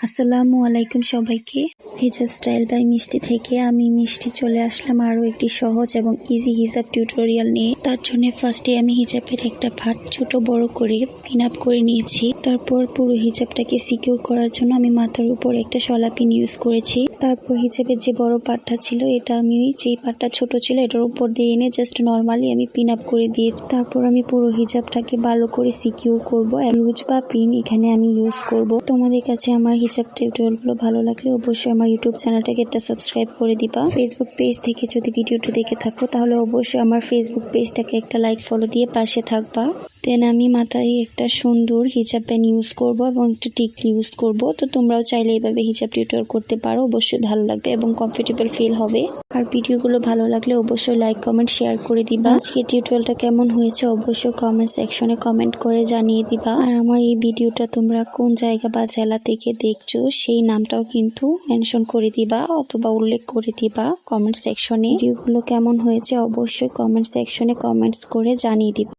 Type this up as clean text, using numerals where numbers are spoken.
আসসালামু আলাইকুম সবাইকে। হিজাব স্টাইল বাই মিষ্টি থেকে আমি মিষ্টি চলে আসলাম আরও একটি সহজ এবং ইজি হিজাব টিউটোরিয়াল নিয়ে। তার জন্য ফার্স্টে আমি হিজাবের একটা পার্ট ছোট বড় করে পিন আপ করে নিয়েছি। তারপর পুরো হিজাবটাকে সিকিউর করার জন্য আমি মাথার উপর একটা শলা পিন ইউজ করেছি। তারপর হিজাবের যে বড় পার্টটা ছিল এটা আমি যেই পার্টটা ছোট ছিল এটার উপর দিয়ে এনে জাস্ট নর্মালি আমি পিন আপ করে দিয়েছি। তারপর আমি পুরো হিজাবটাকে ভালো করে সিকিউর করব। লুজ বা পিন এখানে আমি ইউজ করব। তোমাদের কাছে আমার হিজাব টিউটোরিয়ালগুলো ভালো লাগলে অবশ্যই আমার ইউটিউব চ্যানেলটাকে একটা সাবস্ক্রাইব করে দিবা। ফেসবুক পেজ থেকে যদি ভিডিওটা দেখে থাকো তাহলে অবশ্যই আমার ফেসবুক পেজটাকে একটা লাইক ফলো দিয়ে পাশে থাকবা। দেন আমি মাথায় একটা সুন্দর হিজাব প্যান ইউজ করব এবং একটা টিকলি ইউজ করব। তো তোমরাও চাইলে এইভাবে হিজাব টিউটোরিয়াল করতে পারো, অবশ্যই ভালো লাগবে এবং কমফোর্টেবল ফিল হবে। আর ভিডিওগুলো ভালো লাগলে অবশ্যই লাইক কমেন্ট শেয়ার করে দিবা। আজকে টিউটোরিয়ালটা কেমন হয়েছে অবশ্যই কমেন্ট সেকশনে কমেন্ট করে জানিয়ে দিবা। আর আমার এই ভিডিওটা তোমরা কোন জায়গা বা জেলা থেকে দেখছো সেই নামটাও কিন্তু মেনশন করে দিবা অথবা উল্লেখ করে দিবা কমেন্ট সেকশনে। ভিডিওগুলো কেমন হয়েছে অবশ্যই কমেন্ট সেকশনে কমেন্টস করে জানিয়ে দিবা।